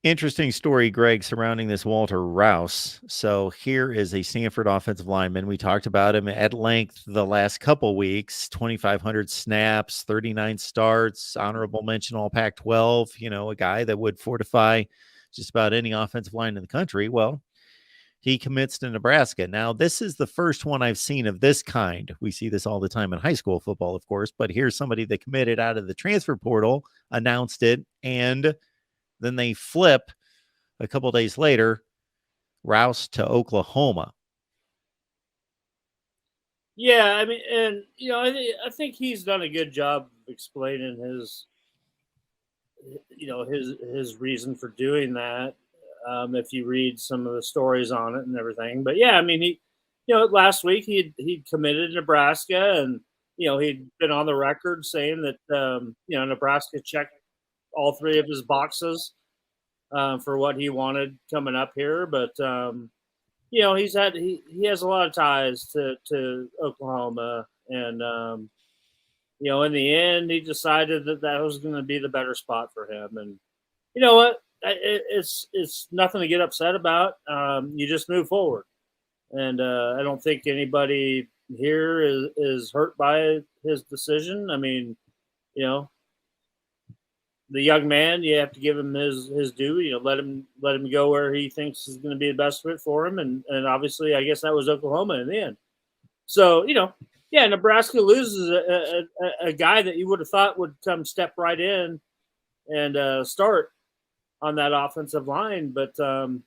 Interesting story, Greg, surrounding this Walter Rouse. So here is a Stanford offensive lineman. We talked about him at length the last couple weeks. 2,500 snaps, 39 starts, honorable mention all Pac-12. A guy that would fortify just about any offensive line in the country. Well, he commits to Nebraska. Now, this is the first one I've seen of this kind. We see this all the time in high school football, of course, but here's somebody that committed out of the transfer portal, announced it, and then they flip a couple days later, Rouse to Oklahoma. Yeah, I mean, and I think he's done a good job explaining his reason for doing that. If you read some of the stories on it and everything, but yeah, I mean, last week he'd committed to Nebraska, and he'd been on the record saying that Nebraska checked all three of his boxes for what he wanted coming up here. But he has a lot of ties to Oklahoma, and in the end, he decided that was going to be the better spot for him. And you know what? It's nothing to get upset about. You just move forward, and I don't think anybody here is hurt by his decision. I mean, the young man, you have to give him his due. Let him go where he thinks is going to be the best fit for him, and obviously, I guess that was Oklahoma in the end. So yeah, Nebraska loses a guy that you would have thought would come step right in and start on that offensive line, but you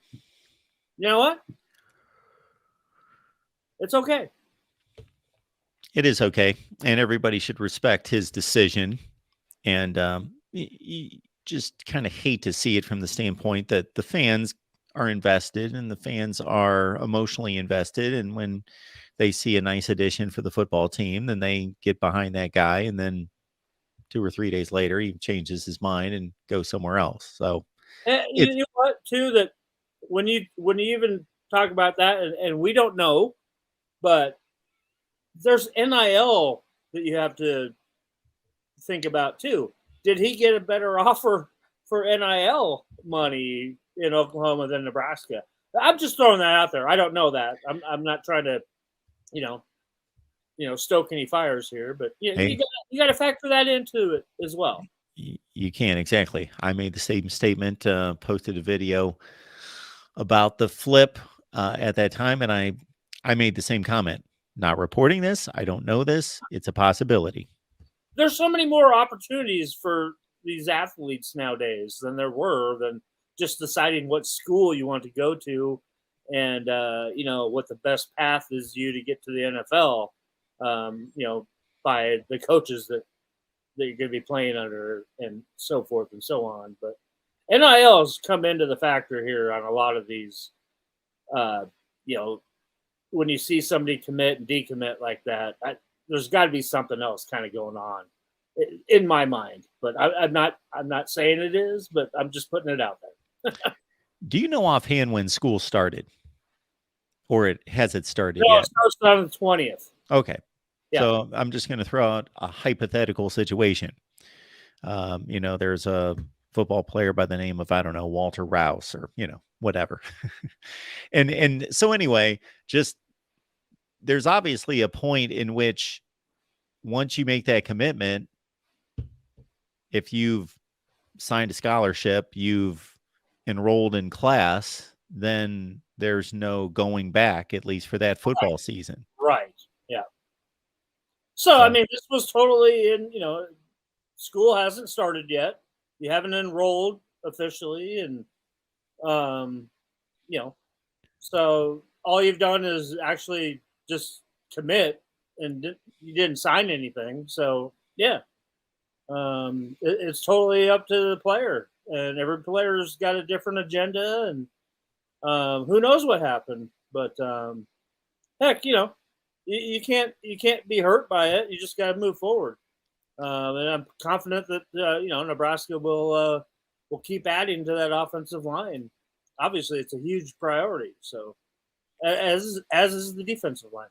know what? It's okay. It is okay, and everybody should respect his decision. And you just kind of hate to see it from the standpoint that the fans are invested and the fans are emotionally invested. And when they see a nice addition for the football team, then they get behind that guy. And then 2 or 3 days later, he changes his mind and goes somewhere else. So And you know what, too, that when you even talk about that, and we don't know, but there's NIL that you have to think about too. Did he get a better offer for NIL money in Oklahoma than Nebraska? I'm just throwing that out there. I don't know that. I'm not trying to, stoke any fires here, but hey, you got to factor that into it as well. you can, exactly. I made the same statement, posted a video about the flip at that time, and I made the same comment. Not reporting this. I don't know this. It's a possibility. There's so many more opportunities for these athletes nowadays than there were, than just deciding what school you want to go to, and what the best path is you to get to the NFL. By the coaches that you're going to be playing under, and so forth and so on. But NIL has come into the factor here on a lot of these. When you see somebody commit and decommit like that, there's got to be something else kind of going on in my mind. But I'm not saying it is, but I'm just putting it out there. Do you know offhand when school started, or has it started No, yet? it starts on the 20th. Okay. Yeah. So I'm just going to throw out a hypothetical situation. There's a football player by the name of, I don't know, Walter Rouse, or, whatever. and so anyway, just there's obviously a point in which once you make that commitment, if you've signed a scholarship, you've enrolled in class, then there's no going back, at least for that football season. Right. Yeah. So, I mean, this was totally school hasn't started yet. You haven't enrolled officially. And, so all you've done is actually just commit, and you didn't sign anything. So, yeah, it's totally up to the player, and every player's got a different agenda, and who knows what happened. But heck, you can't be hurt by it. You just got to move forward. And I'm confident that Nebraska will keep adding to that offensive line. Obviously, it's a huge priority. So, as is the defensive line.